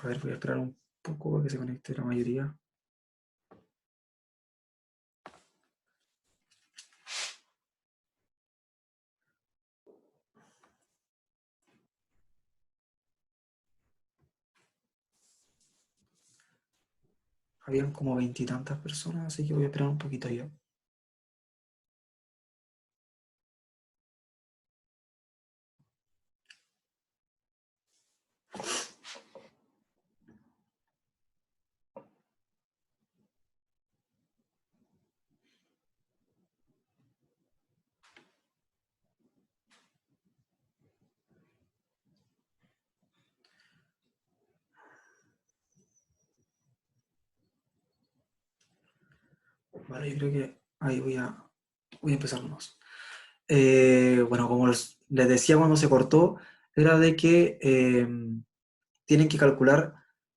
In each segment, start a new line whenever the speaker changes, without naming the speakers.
A ver, voy a esperar un poco para que se conecte la mayoría. Habían como veintitantas personas, así que voy a esperar un poquito yo. Vale, yo creo que ahí voy a empezar nomás. Bueno, como les decía cuando se cortó, era de que tienen que calcular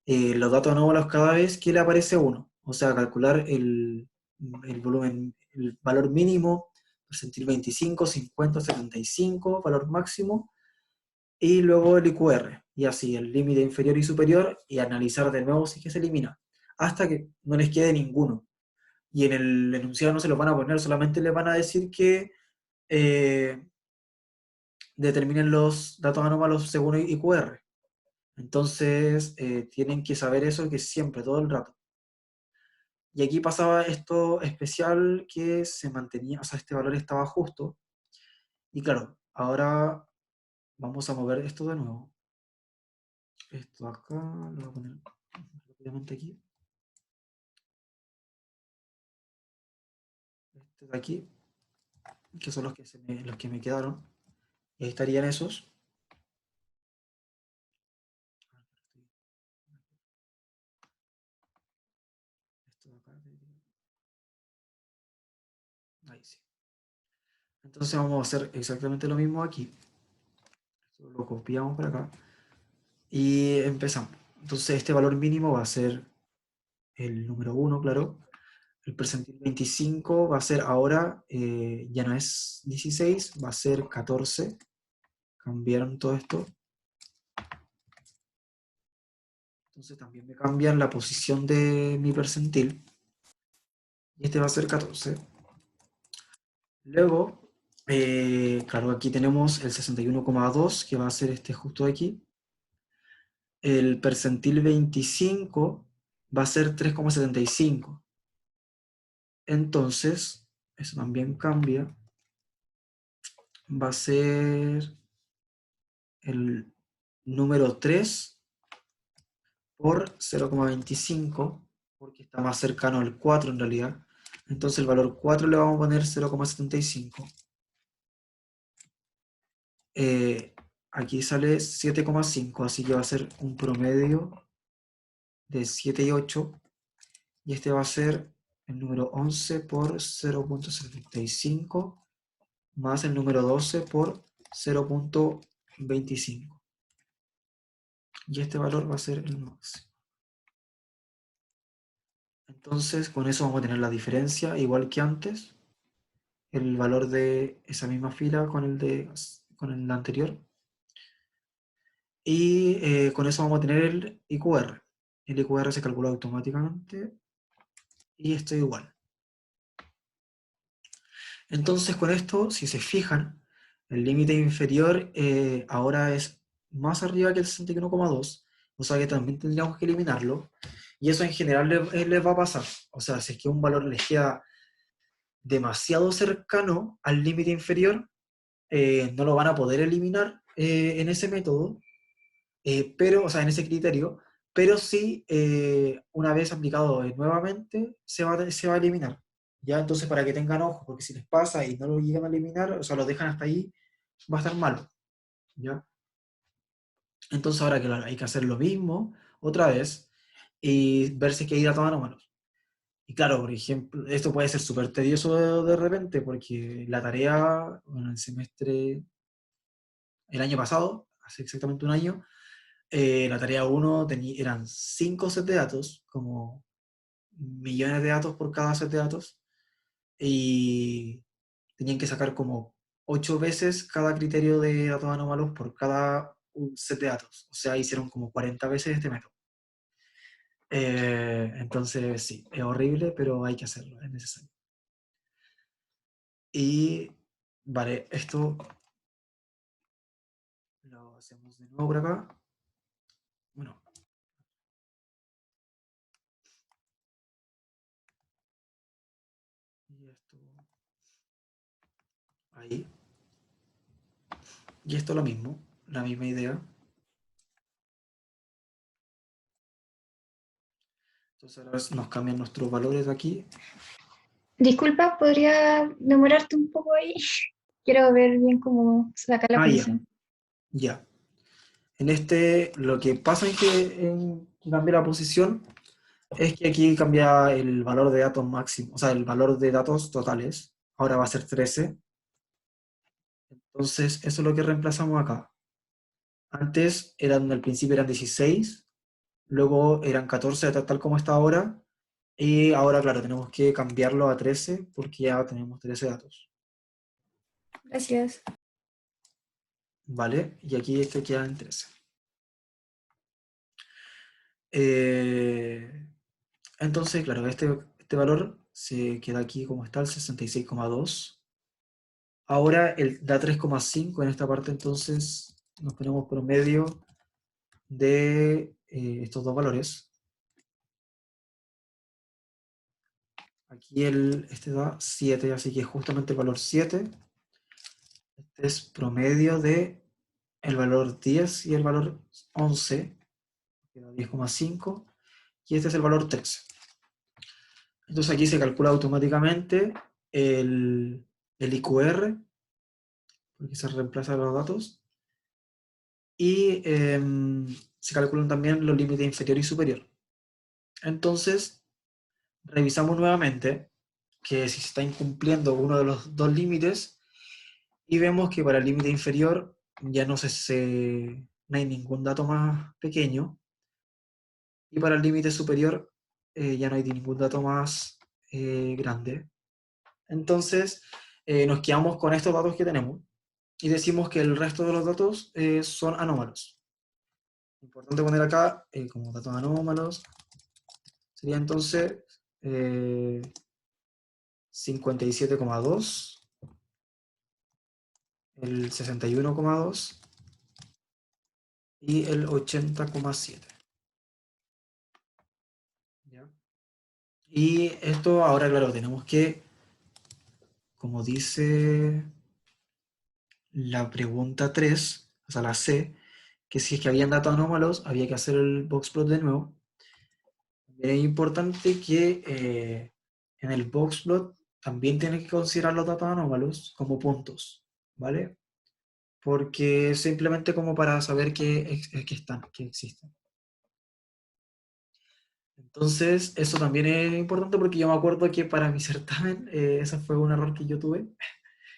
los datos anómalos cada vez que le aparece uno. O sea, calcular el volumen, el valor mínimo, percentil 25, 50, 75, valor máximo, y luego el IQR. Y así, el límite inferior y superior, y analizar de nuevo si es que se elimina, hasta que no les quede ninguno. Y en el enunciado no se los van a poner, solamente les van a decir que eh, determinen los datos anómalos según IQR. Entonces, tienen que saber eso que siempre, todo el rato. Y aquí pasaba esto especial que se mantenía, o sea, este valor estaba justo. Y claro, ahora vamos a mover esto de nuevo. Esto acá, lo voy a poner rápidamente aquí. Este de aquí, que son los que me quedaron. Y ahí estarían esos. Esto de acá. Ahí sí. Entonces vamos a hacer exactamente lo mismo aquí. Esto lo copiamos para acá. Y empezamos. Entonces este valor mínimo va a ser el número 1, claro. El percentil 25 va a ser ahora, ya no es 16, va a ser 14. Cambiaron todo esto. Entonces también me cambian la posición de mi percentil. Y este va a ser 14. Luego, claro, aquí tenemos el 61,2, que va a ser este justo de aquí. El percentil 25 va a ser 3,75. Entonces, eso también cambia. Va a ser el número 3 por 0,25, porque está más cercano al 4 en realidad. Entonces el valor 4 le vamos a poner 0,75. Aquí sale 7,5, así que va a ser un promedio de 7,8. Y este va a ser el número 11 por 0,75 más el número 12 por 0,25. Y este valor va a ser el máximo. Entonces, con eso vamos a tener la diferencia, igual que antes, el valor de esa misma fila con el anterior. Y con eso vamos a tener el IQR. El IQR se calcula automáticamente y esto igual. Entonces, con esto, si se fijan, el límite inferior ahora es más arriba que el 61,2, o sea que también tendríamos que eliminarlo. Y eso en general les va a pasar. O sea, si es que un valor les queda demasiado cercano al límite inferior, no lo van a poder eliminar en ese método, pero, o sea, en ese criterio, pero sí, una vez aplicado nuevamente, se va a eliminar. ¿Ya? Entonces, para que tengan ojo, porque si les pasa y no lo llegan a eliminar, o sea, lo dejan hasta ahí, va a estar malo. ¿Ya? Entonces, ahora que hay que hacer lo mismo, otra vez, y ver si es que hay datos anómalos. Y claro, por ejemplo, esto puede ser súper tedioso de repente, porque la tarea, bueno, el semestre, el año pasado, hace exactamente un año, la tarea 1 eran 5 sets de datos, como millones de datos por cada set de datos, y tenían que sacar como 8 veces cada criterio de datos anómalos por cada un set de datos. O sea, hicieron como 40 veces este método. Entonces, sí, es horrible, pero hay que hacerlo, es necesario. Y, vale, esto lo hacemos de nuevo por acá. Bueno, y esto ahí. Y esto lo mismo, la misma idea. Entonces ahora nos cambian nuestros valores de aquí.
Disculpa, ¿podría demorarte un poco ahí? Quiero ver bien cómo sacar la
Ah, ya,
posición.
ya. En este, lo que pasa es que cambia la posición es que aquí cambia el valor de datos máximo, o sea, el valor de datos totales. Ahora va a ser 13. Entonces, eso es lo que reemplazamos acá. Antes eran, al principio eran 16, luego eran 14 tal como está ahora, y ahora, claro, tenemos que cambiarlo a 13 porque ya tenemos 13 datos.
Gracias.
¿Vale? Y aquí este queda en 13. Eh, entonces, claro, este valor se queda aquí como está, el 66,2. Ahora da 3,5 en esta parte, entonces nos ponemos promedio de estos dos valores. Aquí este da 7, así que justamente el valor 7. Este es promedio de el valor 10 y el valor 11, que da 10,5. Y este es el valor 13. Entonces aquí se calcula automáticamente el IQR, porque se reemplazan los datos, y se calculan también los límites inferior y superior. Entonces, revisamos nuevamente que si se está incumpliendo uno de los dos límites y vemos que para el límite inferior ya no hay ningún dato más pequeño y para el límite superior ya no hay ningún dato más grande. Entonces, nos quedamos con estos datos que tenemos y decimos que el resto de los datos son anómalos. Importante poner acá como datos anómalos. Sería entonces 57,2, el 61,2 y el 80,7. ¿Ya? Y esto ahora, claro, tenemos que, como dice la pregunta 3, o sea, la C, que si es que habían datos anómalos, había que hacer el boxplot de nuevo. Es importante que en el boxplot también tiene que considerar los datos anómalos como puntos, ¿vale? Porque simplemente como para saber que están, que existen. Entonces, eso también es importante porque yo me acuerdo que para mi certamen, ese fue un error que yo tuve,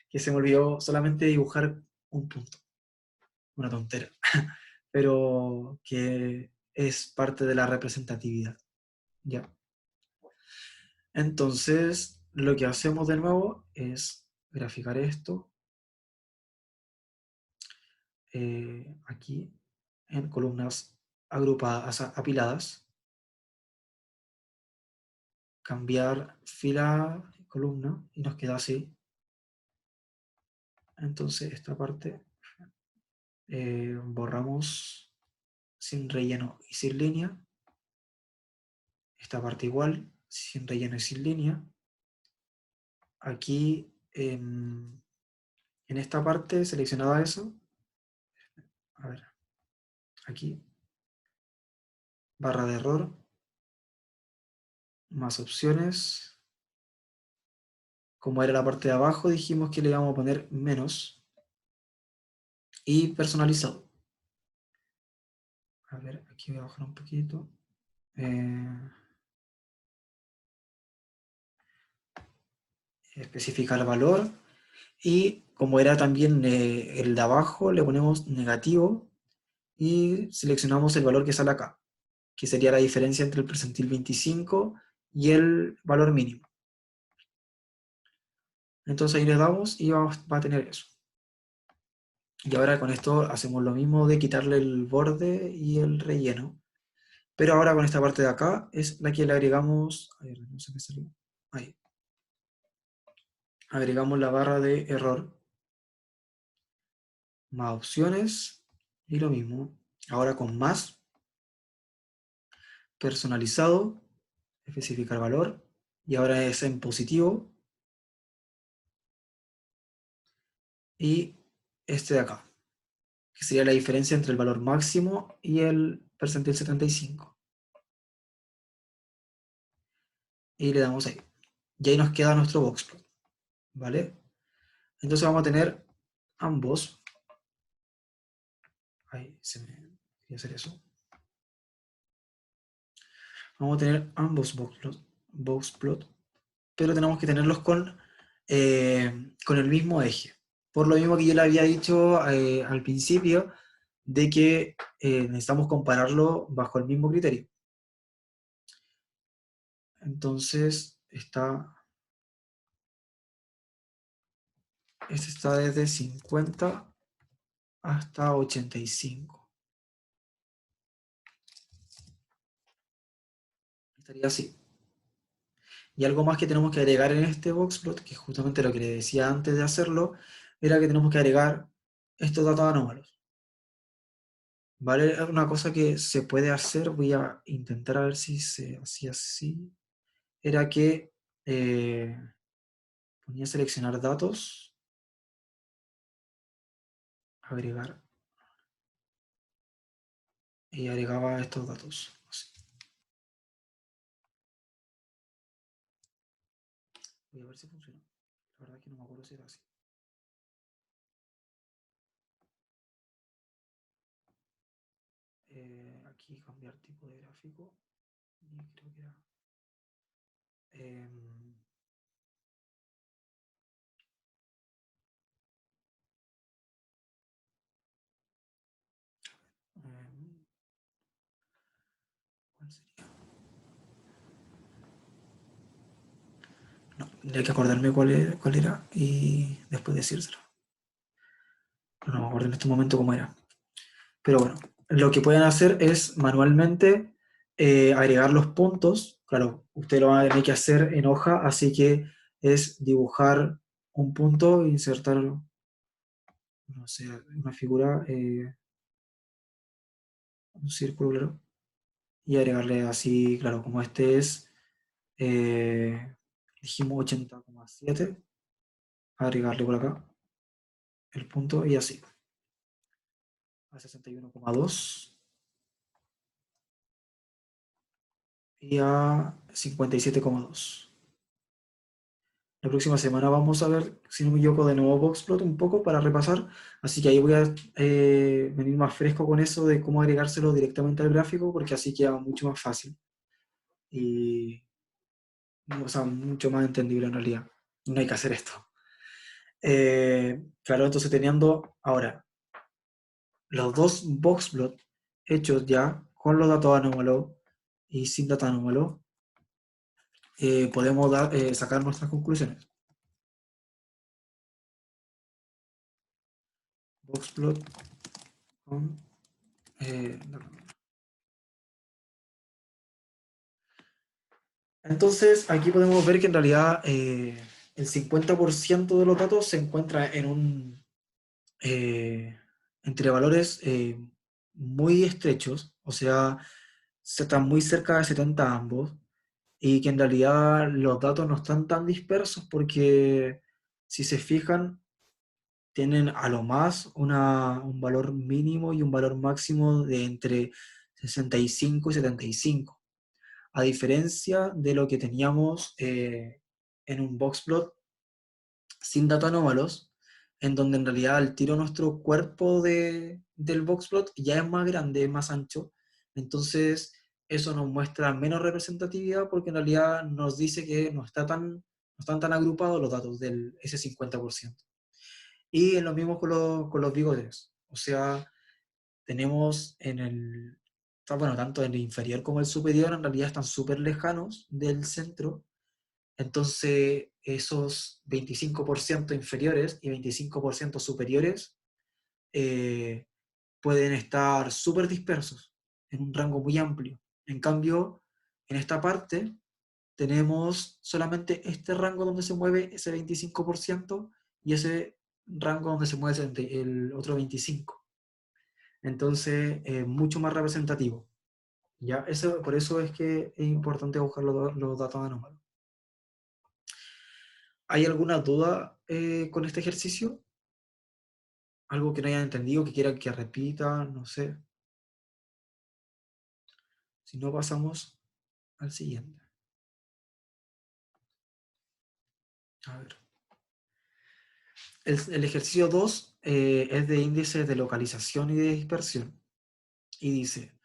que se me olvidó solamente dibujar un punto, una tontera, pero que es parte de la representatividad, ¿ya? Entonces, lo que hacemos de nuevo es graficar esto aquí en columnas agrupadas, apiladas, cambiar fila, columna, y nos queda así. Entonces, esta parte borramos sin relleno y sin línea. Esta parte igual, sin relleno y sin línea. Aquí, en esta parte seleccionada eso, a ver, aquí, barra de error, más opciones. Como era la parte de abajo, dijimos que le íbamos a poner menos y personalizado. A ver, aquí voy a bajar un poquito. Eh, especificar valor. Y como era también el de abajo, le ponemos negativo y seleccionamos el valor que sale acá, que sería la diferencia entre el percentil 25 y el valor mínimo. Entonces ahí le damos y va a tener eso. Y ahora con esto hacemos lo mismo de quitarle el borde y el relleno. Pero ahora con esta parte de acá es la que le agregamos, a ver, no sé qué salió, ahí, agregamos la barra de error, más opciones, y lo mismo, ahora con más, personalizado, especificar valor, y ahora es en positivo, y este de acá, que sería la diferencia entre el valor máximo y el percentil 75. Y le damos ahí. Y ahí nos queda nuestro boxplot, ¿vale? Entonces vamos a tener ambos. Ahí se me quería hacer eso. Vamos a tener ambos boxplot, pero tenemos que tenerlos con el mismo eje. Por lo mismo que yo le había dicho al principio, de que necesitamos compararlo bajo el mismo criterio. Entonces, este está desde 50 hasta 85. Estaría así. Y algo más que tenemos que agregar en este boxplot, que es justamente lo que le decía antes de hacerlo, era que tenemos que agregar estos datos anómalos. ¿Vale? Una cosa que se puede hacer, voy a intentar a ver si se hacía así, era que ponía seleccionar datos, agregar, y agregaba estos datos. Así. Voy a ver si funciona. La verdad que no me acuerdo si era así. Aquí cambiar tipo de gráfico. Y creo que era. em, em, ¿Cuál sería? No, tendría que acordarme cuál era y después decírselo. No me acuerdo en este momento cómo era. Pero bueno, lo que pueden hacer es manualmente agregar los puntos. Claro, usted lo va a tener que hacer en hoja, así que es dibujar un punto e insertar, no sé, una figura, un círculo, claro, y agregarle así, claro, como este es, dijimos 80,7, agregarle por acá el punto y así, a 61,2 y a 57,2. La próxima semana vamos a ver, si no me equivoco, de nuevo Boxplot un poco para repasar. Así que ahí voy a venir más fresco con eso de cómo agregárselo directamente al gráfico, porque así queda mucho más fácil. Y, o sea, mucho más entendible en realidad. No hay que hacer esto. Claro, entonces teniendo ahora los dos Boxplot hechos ya con los datos anómalos y sin datos anómalos, podemos sacar nuestras conclusiones. Boxplot con... Entonces, aquí podemos ver que en realidad el 50% de los datos se encuentra entre valores muy estrechos, o sea, se están muy cerca de 70 ambos, y que en realidad los datos no están tan dispersos porque, si se fijan, tienen a lo más un valor mínimo y un valor máximo de entre 65 y 75. A diferencia de lo que teníamos en un boxplot sin datos anómalos, en donde en realidad al tiro nuestro cuerpo del boxplot ya es más grande, es más ancho, entonces eso nos muestra menos representatividad porque en realidad nos dice que no están tan agrupados los datos del ese 50%. Y en lo mismo con los bigotes, o sea, tenemos bueno, tanto en el inferior como el superior en realidad están súper lejanos del centro, entonces esos 25% inferiores y 25% superiores eh, pueden estar súper dispersos en un rango muy amplio. En cambio, en esta parte tenemos solamente este rango donde se mueve ese 25% y ese rango donde se mueve el otro 25%. Entonces, mucho más representativo. ¿Ya? Por eso es que es importante buscar los datos anómalos. ¿Hay alguna duda con este ejercicio? ¿Algo que no hayan entendido, que quieran que repita? No sé. Si no, pasamos al siguiente. A ver. El ejercicio 2 es de índices de localización y de dispersión. Y dice,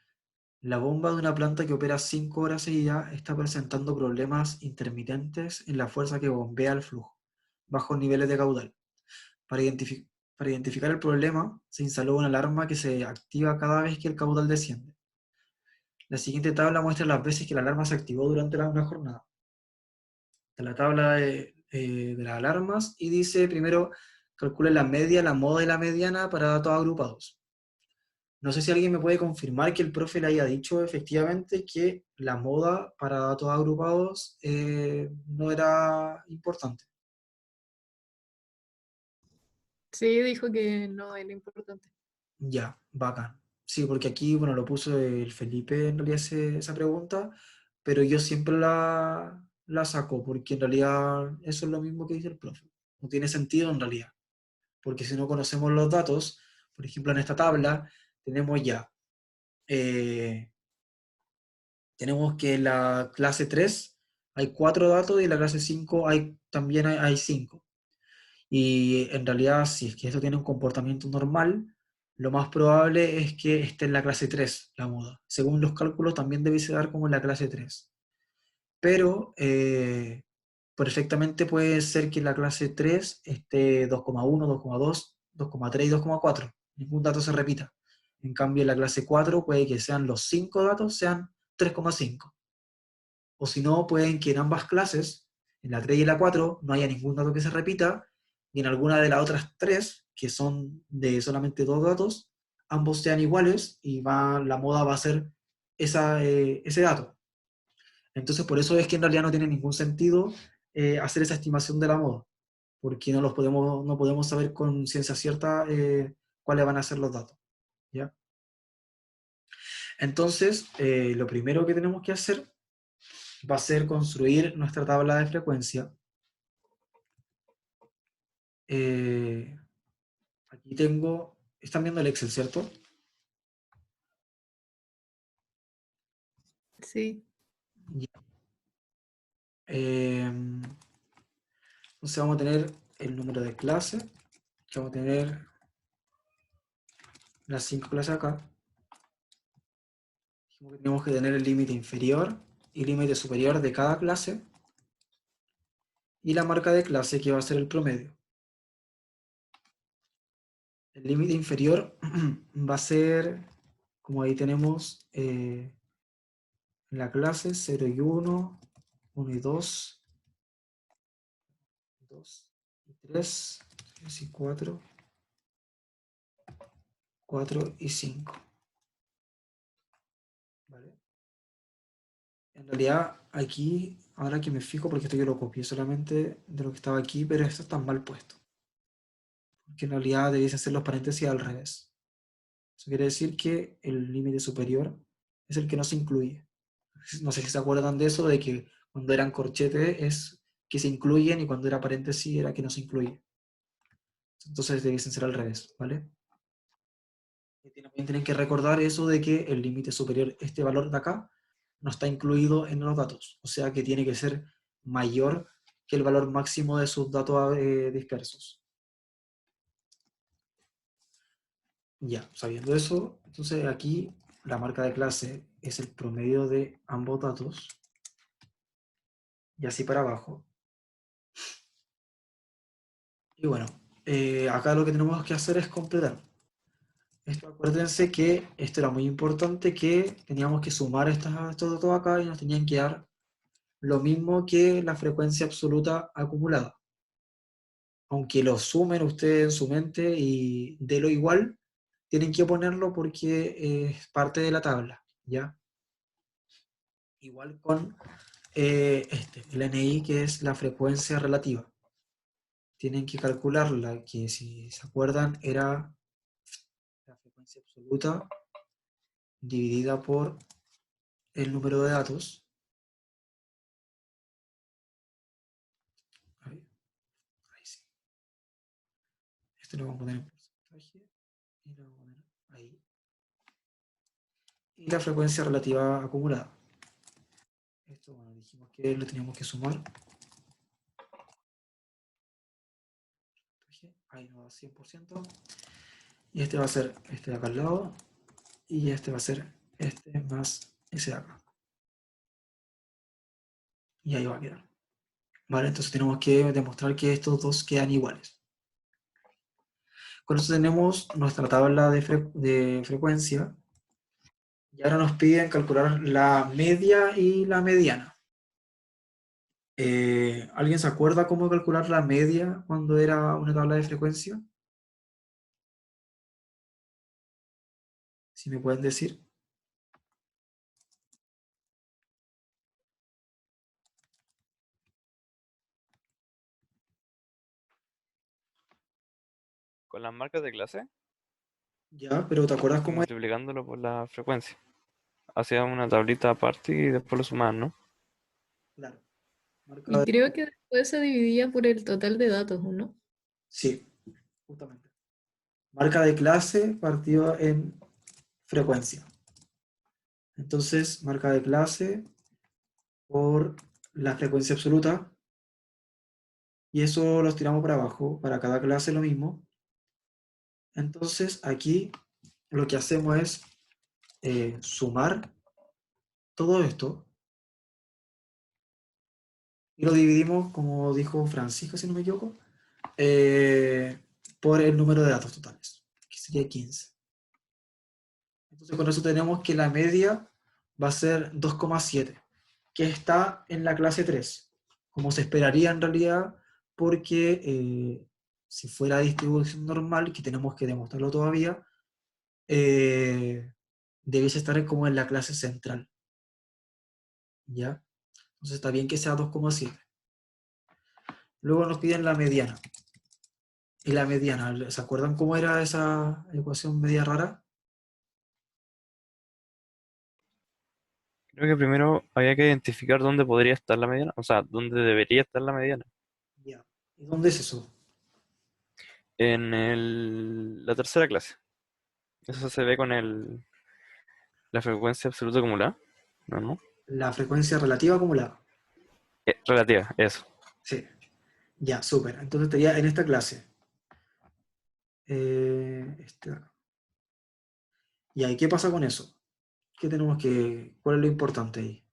la bomba de una planta que opera 5 horas seguidas está presentando problemas intermitentes en la fuerza que bombea el flujo, bajos niveles de caudal. Para, para identificar el problema, se instaló una alarma que se activa cada vez que el caudal desciende. La siguiente tabla muestra las veces que la alarma se activó durante una jornada. De la tabla de las alarmas y dice primero calcule la media, la moda y la mediana para datos agrupados. No sé si alguien me puede confirmar que el profe le haya dicho efectivamente que la moda para datos agrupados no era importante.
Sí, dijo que no era importante.
Ya, bacán. Sí, porque aquí, bueno, lo puso el Felipe en realidad esa pregunta, pero yo siempre la saco, porque en realidad eso es lo mismo que dice el profe. No tiene sentido en realidad, porque si no conocemos los datos, por ejemplo, en esta tabla tenemos ya, eh, tenemos que en la clase 3 hay 4 datos y en la clase 5 también hay 5. Y en realidad, si es que esto tiene un comportamiento normal, lo más probable es que esté en la clase 3 la moda. Según los cálculos, también debe dar como en la clase 3. Pero perfectamente puede ser que en la clase 3 esté 2,1, 2,2, 2,3 y 2,4. Ningún dato se repita. En cambio, en la clase 4 puede que sean los 5 datos, sean 3,5. O si no, pueden que en ambas clases, en la 3 y en la 4, no haya ningún dato que se repita, y en alguna de las otras 3, que son de solamente 2 datos, ambos sean iguales y la moda va a ser ese dato. Entonces, por eso es que en realidad no tiene ningún sentido hacer esa estimación de la moda, porque no podemos saber con ciencia cierta cuáles van a ser los datos. ¿Ya? Entonces, lo primero que tenemos que hacer va a ser construir nuestra tabla de frecuencia. Aquí tengo, están viendo el Excel, ¿cierto?
Sí.
Ya. Entonces vamos a tener el número de clase, que vamos a tener las 5 clases acá. Dijimos que tenemos que tener el límite inferior y límite superior de cada clase, y la marca de clase que va a ser el promedio. El límite inferior va a ser, como ahí tenemos en la clase 0 y 1, 1 y 2, 2 y 3, 3 y 4, 4 y 5. ¿Vale? En realidad, aquí, ahora que me fijo, porque esto yo lo copié solamente de lo que estaba aquí, pero esto está mal puesto. Porque en realidad debiese hacer los paréntesis al revés. Eso quiere decir que el límite superior es el que no se incluye. No sé si se acuerdan de eso, de que cuando eran corchetes es que se incluyen y cuando era paréntesis era que no se incluye. Entonces debiesen ser al revés, ¿vale? Y también tienen que recordar eso de que el límite superior, este valor de acá, no está incluido en los datos. O sea que tiene que ser mayor que el valor máximo de sus datos dispersos. Ya, sabiendo eso, entonces aquí la marca de clase es el promedio de ambos datos. Y así para abajo. Y bueno, acá lo que tenemos que hacer es completar. Esto, acuérdense que esto era muy importante, que teníamos que sumar estos datos acá y nos tenían que dar lo mismo que la frecuencia absoluta acumulada. Aunque lo sumen ustedes en su mente y de lo igual, tienen que ponerlo porque es parte de la tabla, ¿ya? igual con el NI, que es la frecuencia relativa. Tienen que calcularla, que si se acuerdan era la frecuencia absoluta dividida por el número de datos. Ahí, ahí sí. Esto lo vamos a poner en porcentaje y lo vamos a poner ahí. Y la frecuencia relativa acumulada. Esto, bueno, dijimos que lo teníamos que sumar. Ahí nos da 100%. Y este va a ser este de acá al lado. Y este va a ser este más ese de acá. Y ahí va a quedar. ¿Vale? Entonces tenemos que demostrar que estos dos quedan iguales. Con eso tenemos nuestra tabla de frecuencia. Y ahora nos piden calcular la media y la mediana. ¿Alguien se acuerda cómo calcular la media cuando era una tabla de frecuencia? Si me pueden decir.
Con las marcas de clase
Ya, pero ¿te acuerdas
y
cómo era?
multiplicándolo por la frecuencia. Hacía una tablita aparte y después lo sumaban, ¿no?
Claro. Marca
Y
de...
creo que después se dividía por el total de datos, ¿o no?
Sí, justamente. Marca de clase partido en frecuencia. Entonces, marca de clase por la frecuencia absoluta. Y eso los tiramos para abajo. Para cada clase lo mismo. Entonces, aquí lo que hacemos es sumar todo esto y lo dividimos, como dijo Francisco, si no me equivoco, eh, por el número de datos totales, que sería 15. Entonces con eso tenemos que la media va a ser 2,7, que está en la clase 3, como se esperaría en realidad, porque si fuera distribución normal, que tenemos que demostrarlo todavía, debiese estar como en la clase central, ¿ya? Entonces está bien que sea 2,7. Luego nos piden la mediana. Y la mediana, ¿se acuerdan cómo era esa ecuación media rara?
Creo que primero había que identificar dónde podría estar la mediana, o sea, dónde debería estar la mediana.
Ya. ¿Y dónde es eso?
En la tercera clase. Eso se ve con la frecuencia absoluta acumulada. No, no.
La frecuencia relativa acumulada.
Relativa, eso.
Sí. Ya, súper. Entonces estaría en esta clase. Esta. Ya, ¿y qué pasa con eso? ¿Qué tenemos que, cuál es lo importante ahí?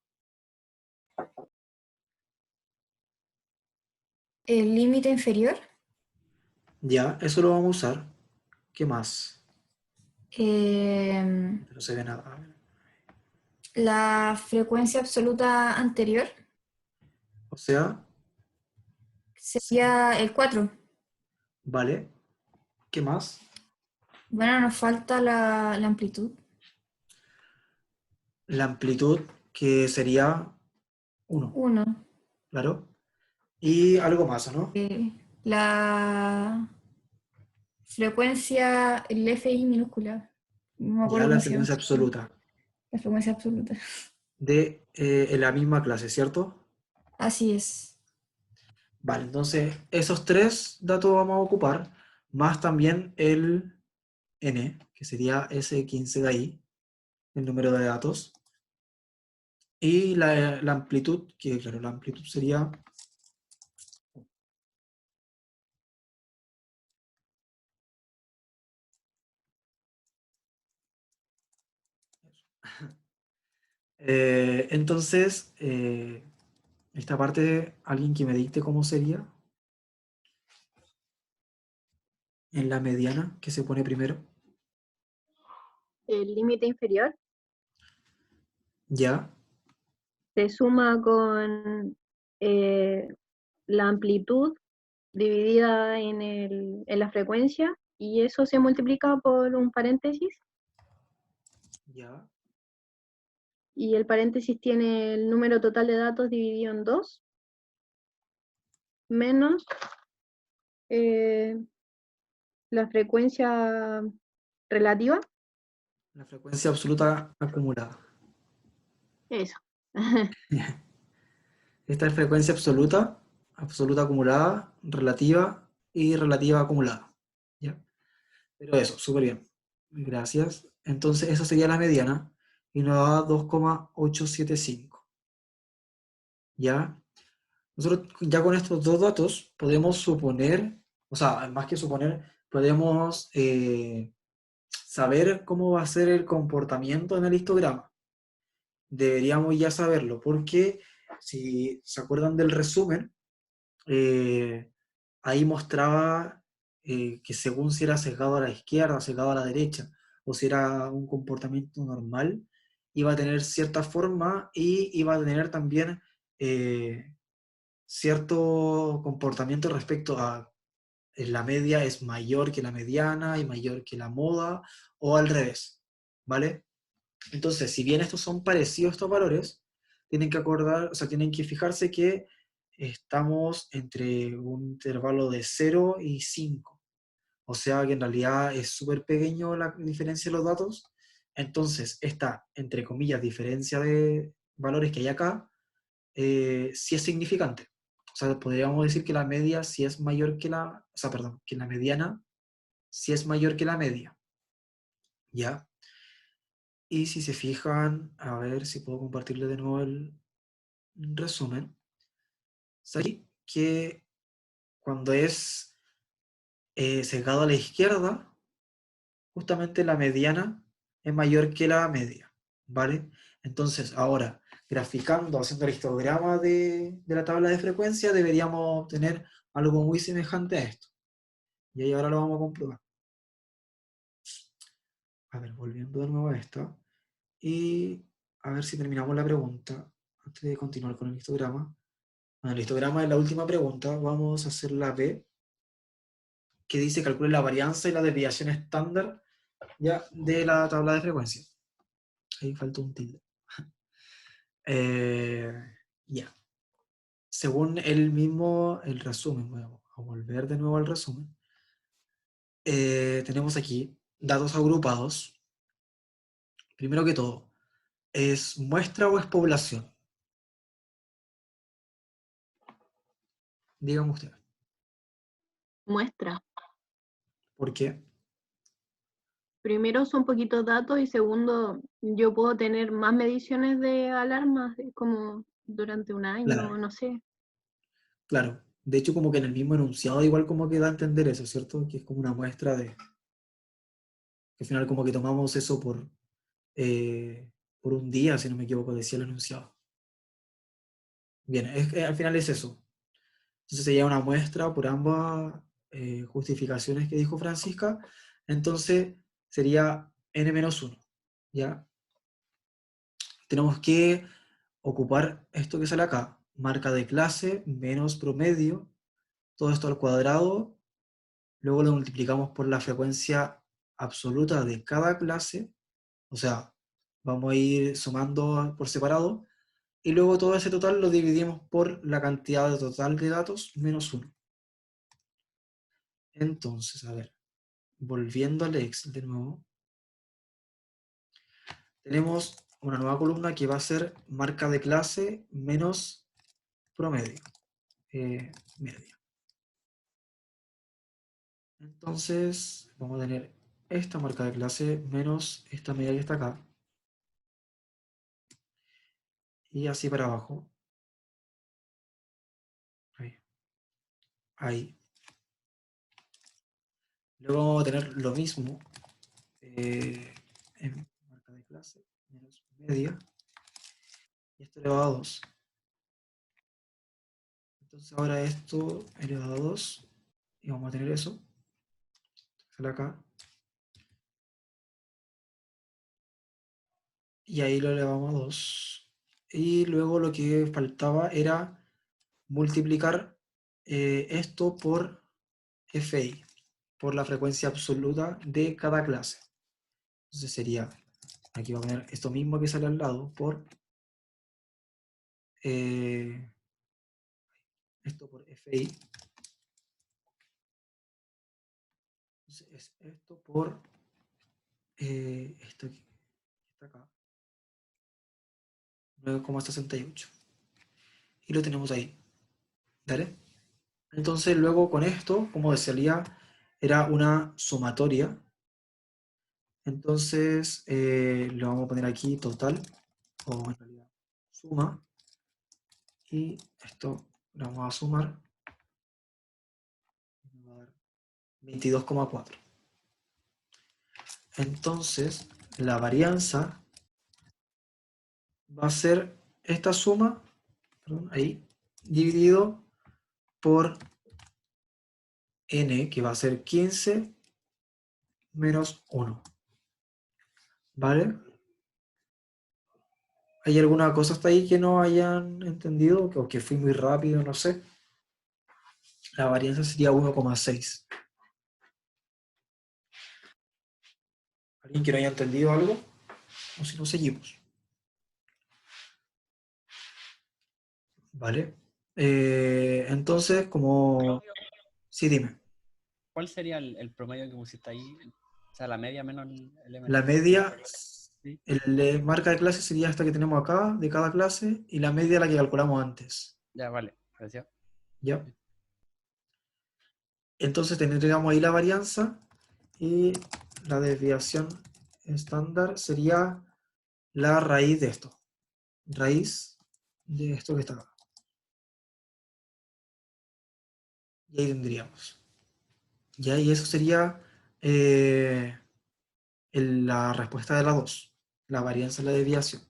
El límite inferior,
Ya, eso lo vamos a usar. ¿Qué más?
em,
No se ve nada. A ver.
la frecuencia absoluta anterior
O sea,
sería el 4.
vale. ¿Qué más?
Bueno, nos falta la amplitud.
La amplitud, que sería 1,
1.
claro. Y algo más, ¿no?
La frecuencia, el FI minúscula. No me
Ya
acuerdo
la
cómo se llama.
frecuencia absoluta
La frecuencia absoluta.
de en la misma clase, ¿cierto?
Así es.
Vale, entonces esos tres datos vamos a ocupar, más también el n, que sería ese 15 de ahí, el número de datos, y la amplitud, que claro, la amplitud sería... entonces, esta parte, alguien que me dicte cómo sería en la mediana, que se pone primero,
El límite inferior
ya,
se suma con eh, la amplitud dividida en la frecuencia y eso se multiplica por un paréntesis
ya,
y el paréntesis tiene el número total de datos dividido en 2, menos la frecuencia relativa.
La frecuencia absoluta acumulada.
Eso.
Esta es frecuencia absoluta, absoluta acumulada, relativa y relativa acumulada. ¿Ya? Pero eso, súper bien. Gracias. Entonces, esa sería la mediana y nos da 2,875. ¿Ya? Nosotros ya con estos dos datos podemos suponer, o sea, más que suponer, podemos saber cómo va a ser el comportamiento en el histograma. Deberíamos ya saberlo, porque si se acuerdan del resumen, ahí mostraba que según si era sesgado a la izquierda, sesgado a la derecha, o si era un comportamiento normal, iba a tener cierta forma y iba a tener también cierto comportamiento respecto a la media es mayor que la mediana y mayor que la moda, o al revés, ¿vale? Entonces, si bien estos son parecidos estos valores, tienen que acordar, o sea, tienen que fijarse que estamos entre un intervalo de 0 y 5. O sea que en realidad es súper pequeño la diferencia de los datos. Entonces, esta, entre comillas, diferencia de valores que hay acá, sí es significante. O sea, podríamos decir que la media sí es mayor que la, o sea, perdón, que la mediana sí es mayor que la media. ¿Ya? Y si se fijan, a ver si puedo compartirle de nuevo el resumen. Sabéis que cuando es sesgado a la izquierda, justamente la mediana es mayor que la media, ¿vale? Entonces, ahora, graficando, haciendo el histograma de la tabla de frecuencia, deberíamos obtener algo muy semejante a esto. Y ahí ahora lo vamos a comprobar. A ver, volviendo de nuevo a esta. Y a ver si terminamos la pregunta antes de continuar con el histograma. Bueno, el histograma es la última pregunta. Vamos a hacer la B, que dice calcule la varianza y la desviación estándar ya de la tabla de frecuencia. Ahí falta un tilde. Ya. Según el mismo, el resumen, voy a volver de nuevo al resumen. Tenemos aquí datos agrupados. Primero que todo, ¿es muestra o es población? Dígame usted.
Muestra.
¿Por qué?
Primero son poquitos datos y segundo, yo puedo tener más mediciones de alarmas como durante un año,
Claro,
no sé.
claro. De hecho, como que en el mismo enunciado igual como que da a entender eso, ¿cierto? Que es como una muestra de... Que al final como que tomamos eso por un día, si no me equivoco, decía el enunciado. Bien, al final es eso. Entonces sería una muestra por ambas justificaciones que dijo Francisca. Entonces sería n-1, ¿ya? Tenemos que ocupar esto que sale acá. Marca de clase menos promedio. Todo esto al cuadrado. Luego lo multiplicamos por la frecuencia absoluta de cada clase. O sea, vamos a ir sumando por separado. Y luego todo ese total lo dividimos por la cantidad total de datos menos 1. Entonces, a ver, volviendo al Excel de nuevo, tenemos una nueva columna que va a ser marca de clase menos promedio, media. Entonces, vamos a tener esta marca de clase menos esta media que está acá. Y así para abajo. Ahí. Ahí. Luego vamos a tener lo mismo en marca de clase menos media. Y esto elevado a 2. Entonces ahora esto elevado a 2. Y vamos a tener eso. Sale acá. Y ahí lo elevamos a 2. Y luego lo que faltaba era multiplicar esto por FI, por la frecuencia absoluta de cada clase. Entonces sería aquí voy a poner esto mismo que sale al lado por esto por FI. Entonces es esto por esto que está acá, 9,68. Y lo tenemos ahí. ¿Vale? Entonces luego con esto, como salía, era una sumatoria. Entonces lo vamos a poner aquí total, o en realidad suma. Y esto lo vamos a sumar. Y nos va a dar 22,4. Entonces la varianza va a ser esta suma, perdón, ahí, dividido por n, que va a ser 15 menos 1. ¿Vale? ¿Hay alguna cosa hasta ahí que no hayan entendido o que fui muy rápido? No sé. La varianza sería 1,6. ¿Alguien que no haya entendido algo? O si no, seguimos. ¿Vale? Entonces, como...
Claudio,
Sí, dime.
¿cuál sería el promedio que pusiste ahí? O sea, la media menos el MT.
La media,
Sí.
el marca de clase sería esta que tenemos acá, de cada clase, y la media la que calculamos antes.
Ya, vale. Gracias.
¿Ya? Entonces tendríamos ahí la varianza y la desviación estándar sería la raíz de esto. Raíz de esto que está acá. Y ahí tendríamos. ¿Ya? Y eso sería la respuesta de la 2, la varianza y la desviación.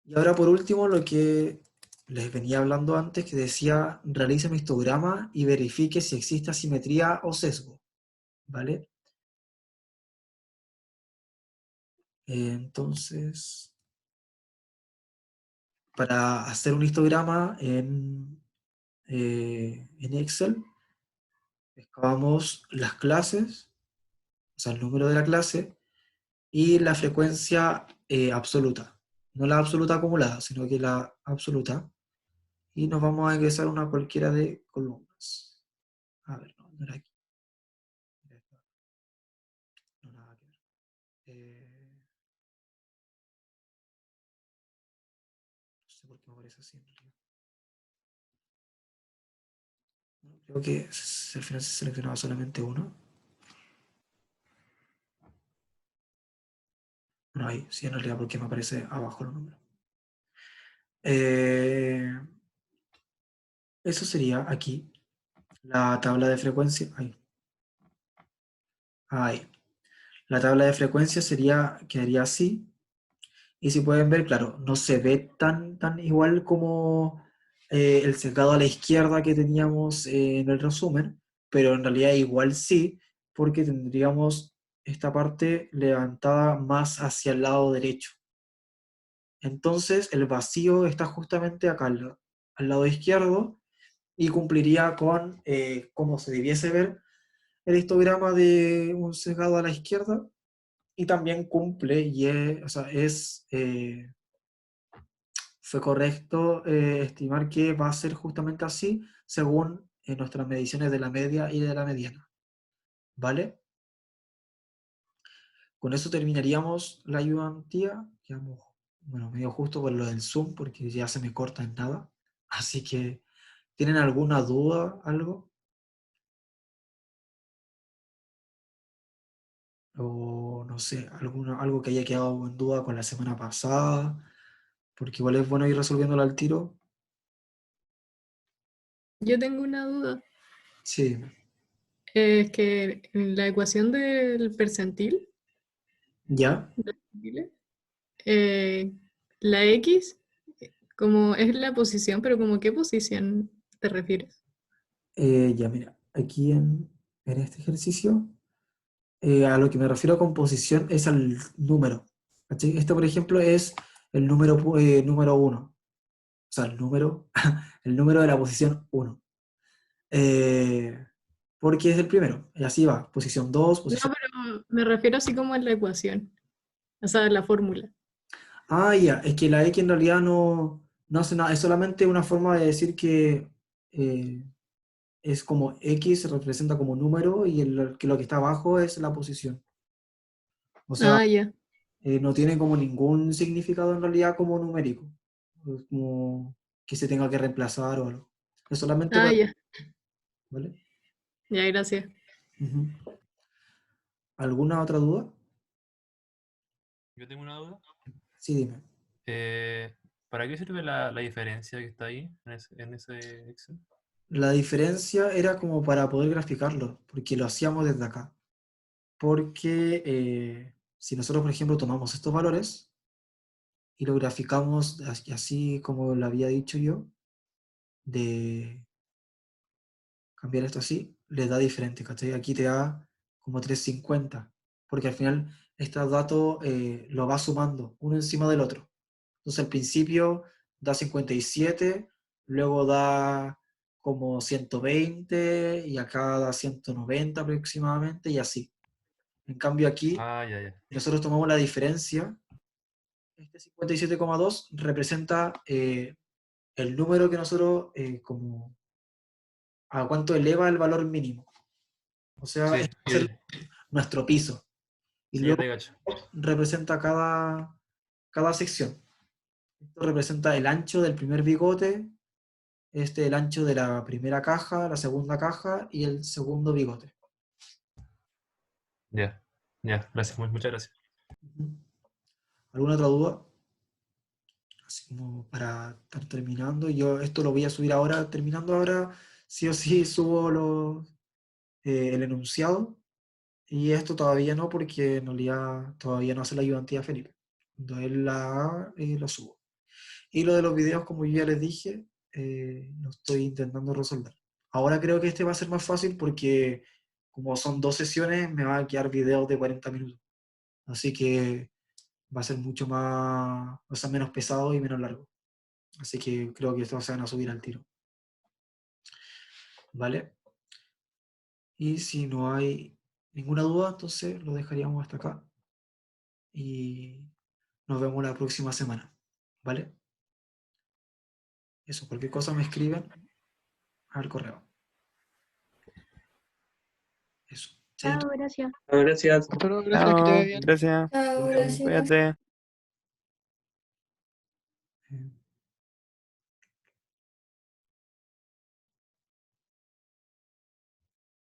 Y ahora por último lo que les venía hablando antes, que decía realice un histograma y verifique si existe asimetría o sesgo. ¿Vale? Entonces, para hacer un histograma en Excel, excavamos las clases, o sea, el número de la clase, y la frecuencia absoluta. No la absoluta acumulada, sino que la absoluta. Y nos vamos a ingresar una cualquiera de columnas. A ver, no, no era aquí. Era esta. No, nada que ver. No sé por qué me parece así en realidad. Bueno, creo que al final se seleccionaba solamente uno. Bueno, ahí, sí, en realidad porque me aparece abajo el número. Eso sería aquí, la tabla de frecuencia. Ahí. Ahí. La tabla de frecuencia quedaría así. Y si pueden ver, claro, no se ve tan igual como el secado a la izquierda que teníamos en el resumen, pero en realidad igual sí, porque tendríamos esta parte levantada más hacia el lado derecho. Entonces el vacío está justamente acá al lado izquierdo y cumpliría con cómo se debiese ver el histograma de un secado a la izquierda, y también cumple y o sea, fue correcto estimar que va a ser justamente así según nuestras mediciones de la media y de la mediana. ¿Vale? Con eso terminaríamos la ayudantía. Quedamos, bueno, medio justo por lo del Zoom, porque ya se me corta en nada. Así que, ¿tienen alguna duda, algo? O no sé, algo que haya quedado en duda con la semana pasada, porque igual es bueno ir resolviéndolo al tiro.
Yo tengo una duda.
Sí,
Es que en la ecuación del percentil,
ya.
eh, la X, como es la posición, pero como qué posición te refieres.
Ya, mira, aquí en este ejercicio, a lo que me refiero con posición es al número. ¿Cachai? Este, por ejemplo, es el número 1. O sea, el número de la posición 1. Porque es el primero. Y así va. Posición 2,
No,
posición...
me refiero así como en la ecuación, o sea, en la fórmula.
Ah, ya, es que la X en realidad no hace nada, es solamente una forma de decir que es como X se representa como número y que lo que está abajo es la posición. O sea,
Ah, ya.
no tiene como ningún significado en realidad como numérico, como que se tenga que reemplazar o algo. Es solamente
Ah,
para,
ya.
¿vale?
Ya, gracias.
Ujú. ¿Alguna otra duda?
Yo tengo una duda.
Sí, dime.
¿Para qué sirve la diferencia que está ahí en ese Excel?
La diferencia era como para poder graficarlo, porque lo hacíamos desde acá. Porque si nosotros, por ejemplo, tomamos estos valores y lo graficamos así como lo había dicho yo, de cambiar esto así, le da diferente, ¿cachai? Aquí te da como 350, porque al final este dato lo va sumando uno encima del otro. Entonces al principio da 57, luego da como 120 y acá da 190 aproximadamente y así. En cambio aquí,
Ah, ya, ya.
si nosotros tomamos la diferencia, este 57,2 representa el número que nosotros como a cuánto eleva el valor mínimo. O sea,
Sí,
este va a ser nuestro piso. Y
sí, ya
luego
te cacho.
representa cada sección. Esto representa el ancho del primer bigote, el ancho de la primera caja, la segunda caja y el segundo bigote.
Ya, ya, gracias, muchas gracias.
Ujú. ¿Alguna otra duda? Así como para estar terminando. Yo esto lo voy a subir ahora, terminando ahora, sí o sí subo el enunciado. Y esto todavía no, porque en realidad todavía no hace la ayudantía Felipe. Cuando él la haga, lo subo. Y lo de los videos, como yo ya les dije, lo estoy intentando resolver. Ahora creo que este va a ser más fácil porque como son 2 sesiones, me va a quedar videos de 40 minutos. Así que va a ser mucho más, o sea, menos pesado y menos largo. Así que creo que estos se van a subir al tiro. ¿Vale? Y si no hay ninguna duda, entonces lo dejaríamos hasta acá. Y nos vemos la próxima semana. ¿Vale? Eso, cualquier cosa me escriben al correo. Eso. Chaito.
Chao, gracias.
Gracias.
Pero gracias, que te vaya
Chao,
bien.
gracias.
Chao, gracias.
Cuídate.